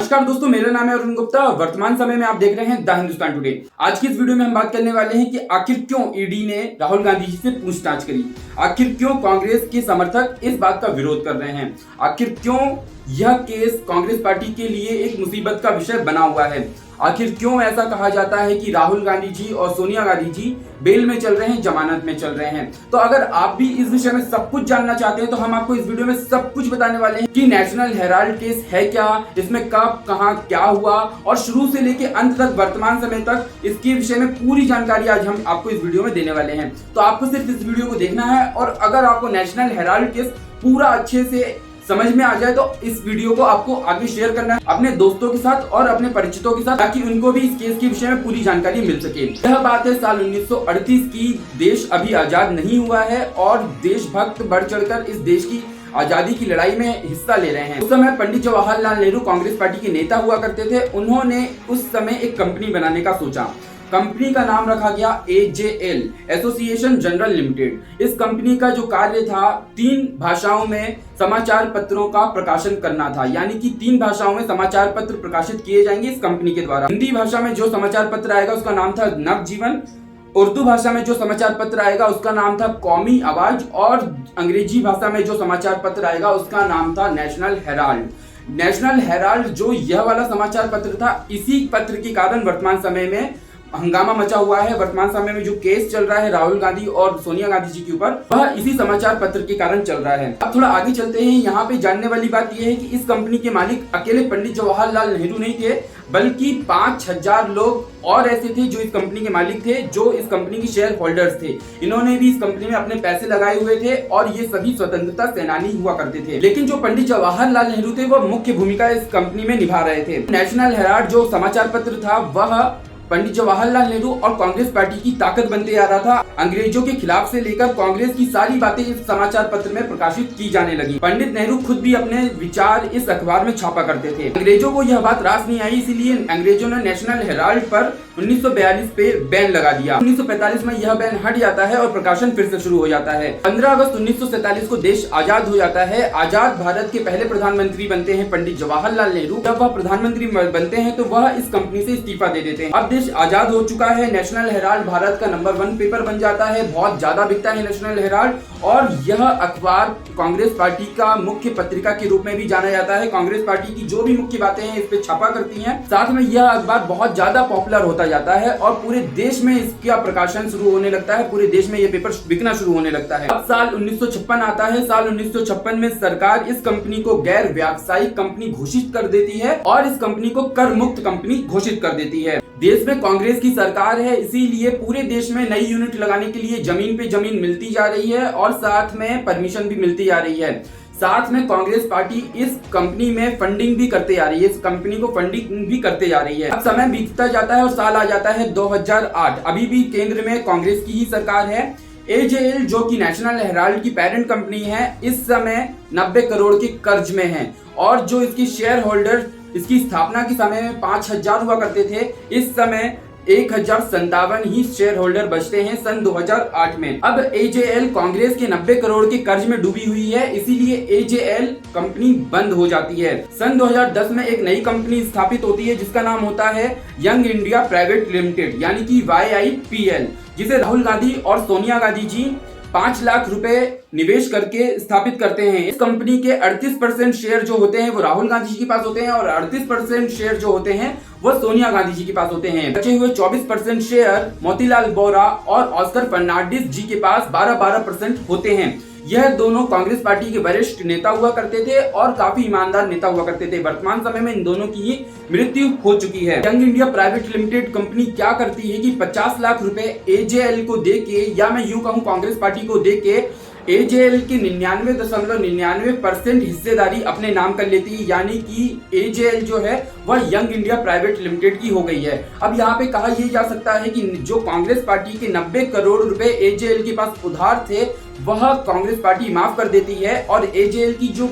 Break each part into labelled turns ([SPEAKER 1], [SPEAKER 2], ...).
[SPEAKER 1] नमस्कार दोस्तों, मेरा नाम है अरुण गुप्ता और वर्तमान समय में आप देख रहे हैं द हिंदुस्तान टुडे। आज की इस वीडियो में हम बात करने वाले हैं कि आखिर क्यों ईडी ने राहुल गांधी जी से पूछताछ करी, आखिर क्यों कांग्रेस के समर्थक इस बात का विरोध कर रहे हैं, आखिर क्यों यह केस कांग्रेस पार्टी के लिए एक मुसीबत का विषय बना हुआ है, आखिर क्यों ऐसा कहा जाता है कि राहुल गांधी जी और सोनिया गांधी जी बेल में चल रहे हैं, जमानत में चल रहे हैं। तो अगर आप भी इस विषय में सब कुछ जानना चाहते हैं तो हम आपको इस वीडियो में सब कुछ बताने वाले हैं कि नेशनल हेराल्ड केस है क्या, इसमें कब कहां क्या हुआ और शुरू से लेकर अंत तक वर्तमान समय तक इसके विषय में पूरी जानकारी आज हम आपको इस वीडियो में देने वाले हैं। तो आपको सिर्फ इस वीडियो को देखना है और अगर आपको नेशनल हेराल्ड केस पूरा अच्छे से समझ में आ जाए तो इस वीडियो को आपको आगे शेयर करना है अपने दोस्तों के साथ और अपने परिचितों के साथ, ताकि उनको भी इस केस के विषय में पूरी जानकारी मिल सके। यह बात है साल 1938 की, देश अभी आजाद नहीं हुआ है और देशभक्त बढ़ चढ़कर इस देश की आजादी की लड़ाई में हिस्सा ले रहे हैं। उस समय पंडित जवाहरलाल नेहरू कांग्रेस पार्टी के नेता हुआ करते थे। उन्होंने उस समय एक कंपनी बनाने का सोचा। कंपनी का नाम रखा गया AJL, एसोसिएशन जनरल लिमिटेड। इस कंपनी का जो कार्य था 3 भाषाओं में समाचार पत्रों का प्रकाशन करना था, यानी कि 3 भाषाओं में समाचार पत्र प्रकाशित किए जाएंगे इस कंपनी के द्वारा। हिंदी भाषा में जो समाचार पत्र आएगा उसका नाम था नवजीवन, उर्दू भाषा में जो समाचार पत्र आएगा उसका नाम था कौमी आवाज और अंग्रेजी भाषा में जो समाचार पत्र आएगा उसका नाम था नेशनल हेराल्ड। नेशनल हेराल्ड जो यह वाला समाचार पत्र था, इसी पत्र के कारण वर्तमान समय में हंगामा मचा हुआ है। वर्तमान समय में जो केस चल रहा है राहुल गांधी और सोनिया गांधी जी के ऊपर, वह इसी समाचार पत्र के कारण चल रहा है। अब थोड़ा आगे चलते हैं। यहाँ पे जानने वाली बात यह है कि इस कंपनी के मालिक अकेले पंडित जवाहरलाल नेहरू नहीं थे, बल्कि 5000 लोग और ऐसे थे जो इस कंपनी के मालिक थे, जो इस कंपनी के शेयर होल्डर्स थे। इन्होंने भी इस कंपनी में अपने पैसे लगाए हुए थे और ये सभी स्वतंत्रता सेनानी हुआ करते थे। लेकिन जो पंडित जवाहरलाल नेहरू थे वह मुख्य भूमिका इस कंपनी में निभा रहे थे। नेशनल हेराल्ड जो समाचार पत्र था वह पंडित जवाहरलाल नेहरू और कांग्रेस पार्टी की ताकत बनते आ रहा था। अंग्रेजों के खिलाफ से लेकर कांग्रेस की सारी बातें इस समाचार पत्र में प्रकाशित की जाने लगी। पंडित नेहरू खुद भी अपने विचार इस अखबार में छापा करते थे। अंग्रेजों को यह बात रास नहीं आई, इसीलिए अंग्रेजों ने नेशनल हेराल्ड पर 1942 पे बैन लगा दिया। 1945 में यह बैन हट जाता है और प्रकाशन फिर से शुरू हो जाता है। 15 अगस्त 1947 को देश आजाद हो जाता है। आजाद भारत के पहले प्रधानमंत्री बनते हैं पंडित जवाहरलाल नेहरू। जब वह प्रधानमंत्री बनते हैं तो वह इस कंपनी से इस्तीफा दे देते हैं। अब देश आजाद हो चुका है। नेशनल हेराल्ड भारत का नंबर 1 पेपर बन जाता है, बहुत ज्यादा बिकता है नेशनल हेराल्ड और यह अखबार कांग्रेस पार्टी का मुख्य पत्रिका के रूप में भी जाना जाता है। कांग्रेस पार्टी की जो भी मुख्य बातें हैं इस पे छापा करती हैं। साथ में यह अखबार बहुत ज्यादा पॉपुलर होता जाता है और पूरे देश में इसका प्रकाशन शुरू होने लगता है, पूरे देश में यह पेपर बिकना शुरू होने लगता है। अब साल 1956 आता है। साल 1956 में सरकार इस कंपनी को गैर व्यावसायिक कंपनी घोषित कर देती है और इस कंपनी को कर मुक्त कंपनी घोषित कर देती है। देश में कांग्रेस की सरकार है, इसीलिए पूरे देश में नई यूनिट लगाने के लिए जमीन पे जमीन मिलती जा रही है और साथ में परमिशन भी मिलती जा रही है। साथ में कांग्रेस पार्टी इस कंपनी में फंडिंग भी करते आ रही है, इस कंपनी को फंडिंग भी करते जा रही है। अब समय बीतता जाता है और साल आ जाता है 2008। अभी भी केंद्र में कांग्रेस की ही सरकार है। AJL जो कि नेशनल हेराल्ड की पेरेंट कंपनी है, इस समय 90 करोड़ के कर्ज में है और जो इसके शेयर होल्डर इसकी स्थापना के समय में 5000 हुआ करते थे, इस समय 1057 ही शेयर होल्डर बचते हैं सन 2008 में। अब AJL कांग्रेस के 90 करोड़ के कर्ज में डूबी हुई है, इसीलिए AJL कंपनी बंद हो जाती है। सन 2010 में एक नई कंपनी स्थापित होती है जिसका नाम होता है यंग इंडिया प्राइवेट लिमिटेड, यानी कि YIPL, जिसे राहुल गांधी और सोनिया गांधी जी 5 लाख रुपए निवेश करके स्थापित करते हैं। इस कंपनी के 38% शेयर जो होते हैं वो राहुल गांधी जी के पास होते हैं और 38% शेयर जो होते हैं वो सोनिया गांधी जी के पास होते हैं। बचे हुए 24% शेयर मोतीलाल वोरा और ऑस्कर फर्नांडिस जी के पास 12% होते हैं। यह दोनों कांग्रेस पार्टी के वरिष्ठ नेता हुआ करते थे और काफी ईमानदार नेता हुआ करते थे। वर्तमान समय में इन दोनों की ही मृत्यु हो चुकी है। Young India private limited company क्या करती है कि 50 लाख रुपए AJL को देके, या मैं यूं कहूं कांग्रेस पार्टी को देके AJL की 99.99% हिस्सेदारी अपने नाम कर लेती है, यानी कि AJL जो है वह यंग इंडिया प्राइवेट लिमिटेड की हो गई है। अब यहाँ पे कहा यह जा सकता है कि जो कांग्रेस पार्टी के 90 करोड़ रुपए AJL के पास उधार थे वह कांग्रेस पार्टी माफ कर देती है और AJL की जो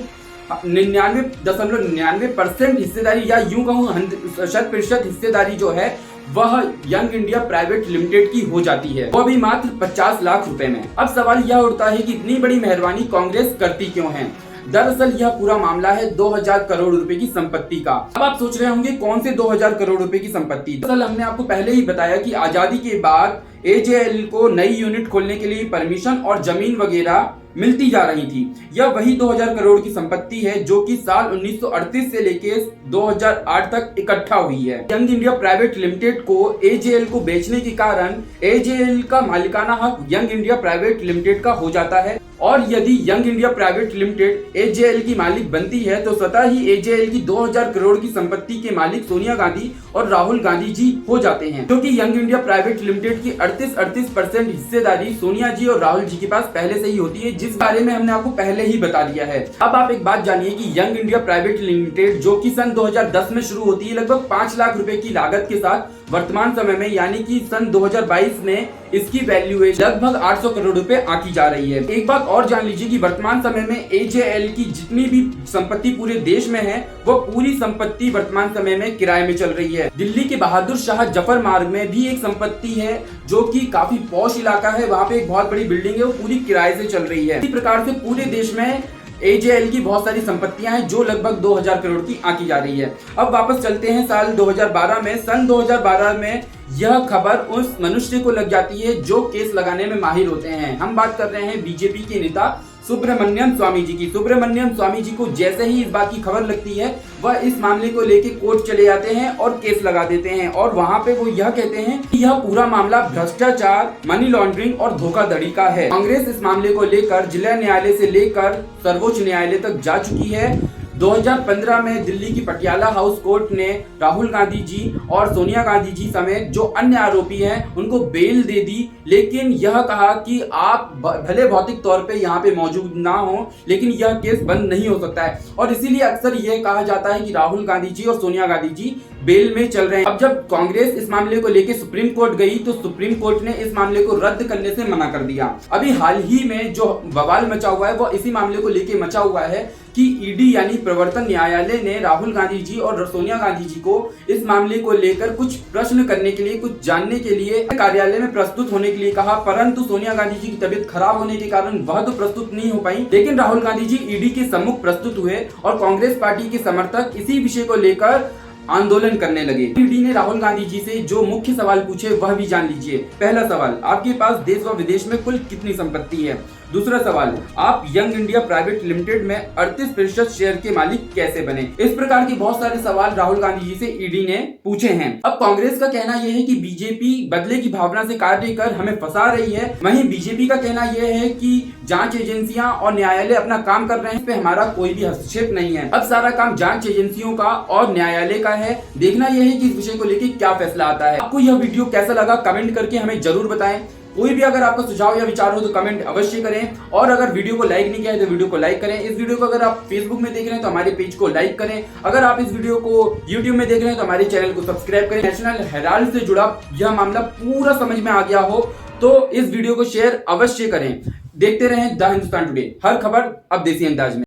[SPEAKER 1] 99.99% हिस्सेदारी, या यूं कहूं 100% हिस्सेदारी जो है वह यंग इंडिया प्राइवेट लिमिटेड की हो जाती है, वो भी मात्र 50 लाख रुपए में। अब सवाल यह उठता है कि इतनी बड़ी मेहरबानी कांग्रेस करती क्यों है। दरअसल यह पूरा मामला है 2000 करोड़ रुपए की संपत्ति का। अब आप सोच रहे होंगे कौन से 2000 करोड़ रुपए की संपत्ति। दरअसल हमने आपको पहले ही बताया कि आजादी के बाद AJL को नई यूनिट खोलने के लिए परमिशन और जमीन वगैरह मिलती जा रही थी। यह वही 2000 करोड़ की संपत्ति है जो कि साल 1938 से लेके 2008 तक इकट्ठा हुई है। यंग इंडिया प्राइवेट लिमिटेड को AJL को बेचने के कारण AJL का मालिकाना हक यंग इंडिया प्राइवेट लिमिटेड का हो जाता है और यदि young India private limited AJL की मालिक बनती है तो स्वतः ही AJL की 2000 करोड़ की संपत्ति के मालिक सोनिया गांधी और राहुल गांधी जी हो जाते हैं, क्योंकि यंग इंडिया प्राइवेट लिमिटेड की 38% हिस्सेदारी सोनिया जी और राहुल जी के पास पहले से ही होती है, जिस बारे में हमने आपको पहले ही बता दिया है। अब आप एक बात जानिए कि यंग इंडिया प्राइवेट लिमिटेड जो कि सन 2010 में शुरू होती है लगभग 5 लाख रुपए की लागत के साथ, वर्तमान समय में यानी कि सन 2022 में इसकी वैल्यूएशन लगभग 800 करोड़ रुपए आंकी जा रही है। एक बात और जान लीजिए कि वर्तमान समय में AJL की जितनी भी संपत्ति पूरे देश में है वो पूरी संपत्ति वर्तमान समय में किराए में चल रही है। दिल्ली के बहादुर शाह जफर मार्ग में भी एक संपत्ति है जो कि काफी पॉश इलाका है, वहाँ पे एक बहुत बड़ी बिल्डिंग है, वो पूरी किराए से चल रही है। इसी प्रकार से पूरे देश में AJL की बहुत सारी संपत्तियां हैं जो लगभग 2000 करोड़ की आंकी जा रही है। अब वापस चलते हैं साल 2012 में। सन 2012 में यह खबर उस मनुष्य को लग जाती है जो केस लगाने में माहिर होते हैं। हम बात कर रहे हैं बीजेपी के नेता सुब्रमण्यम स्वामी जी की। सुब्रमण्यम स्वामी जी को जैसे ही इस बात की खबर लगती है वह इस मामले को लेके कोर्ट चले जाते हैं और केस लगा देते हैं और वहां पे वो यह कहते हैं कि यह पूरा मामला भ्रष्टाचार, मनी लॉन्ड्रिंग और धोखाधड़ी का है। कांग्रेस इस मामले को लेकर जिला न्यायालय से लेकर सर्वोच्च न्यायालय तक जा चुकी है। 2015 में दिल्ली की पटियाला हाउस कोर्ट ने राहुल गांधी जी और सोनिया गांधी जी समेत जो अन्य आरोपी हैं उनको बेल दे दी, लेकिन यह कहा कि आप भले भौतिक तौर पे यहाँ पे मौजूद ना हो लेकिन यह केस बंद नहीं हो सकता है और इसीलिए अक्सर यह कहा जाता है कि राहुल गांधी जी और सोनिया गांधी जी बेल में चल रहे हैं। अब जब कांग्रेस इस मामले को लेकर सुप्रीम कोर्ट गई तो सुप्रीम कोर्ट ने इस मामले को रद्द करने से मना कर दिया। अभी हाल ही में जो बवाल मचा हुआ है वो इसी मामले को लेकर मचा हुआ है कि ईडी यानी प्रवर्तन न्यायालय ने राहुल गांधी जी और सोनिया गांधी जी को इस मामले को लेकर कुछ प्रश्न करने के लिए, कुछ जानने के लिए कार्यालय में प्रस्तुत होने के लिए कहा, परंतु सोनिया गांधी जी की तबीयत खराब होने के कारण वह तो प्रस्तुत नहीं हो पाई। लेकिन राहुल गांधी जी ईडी के सम्मुख प्रस्तुत हुए और कांग्रेस पार्टी के समर्थक इसी विषय को लेकर आंदोलन करने लगे। ईडी ने राहुल गांधी जी से जो मुख्य सवाल पूछे वह भी जान लीजिए। पहला सवाल, आपके पास देश व विदेश में कुल कितनी संपत्ति है? दूसरा सवाल, आप यंग इंडिया प्राइवेट लिमिटेड में 38% शेयर के मालिक कैसे बने? इस प्रकार के बहुत सारे सवाल राहुल गांधी जी से ईडी ने पूछे हैं। अब कांग्रेस का कहना यह है कि बीजेपी बदले की भावना से कार्य कर हमें फंसा रही है, वहीं बीजेपी का कहना यह है कि जांच एजेंसियां और न्यायालय अपना काम कर रहे हैं, इस पे हमारा कोई भी हस्तक्षेप नहीं है। अब सारा काम जांच एजेंसियों का और न्यायालय का है। देखना यह है कि इस विषय को लेकर क्या फैसला आता है। आपको यह वीडियो कैसा लगा कमेंट करके हमें जरूर बताएं। कोई भी अगर आपका सुझाव या विचार हो तो कमेंट अवश्य करें और अगर वीडियो को लाइक नहीं किया है तो वीडियो को लाइक करें। इस वीडियो को अगर आप फेसबुक में देख रहे हैं तो हमारे पेज को लाइक करें। अगर आप इस वीडियो को यूट्यूब में देख रहे हैं तो हमारे चैनल को सब्सक्राइब करें। नेशनल हेराल्ड से जुड़ा यह मामला पूरा समझ में आ गया हो तो इस वीडियो को शेयर अवश्य करें। देखते रहें द हिंदुस्तान टुडे, हर खबर अब देसी अंदाज में।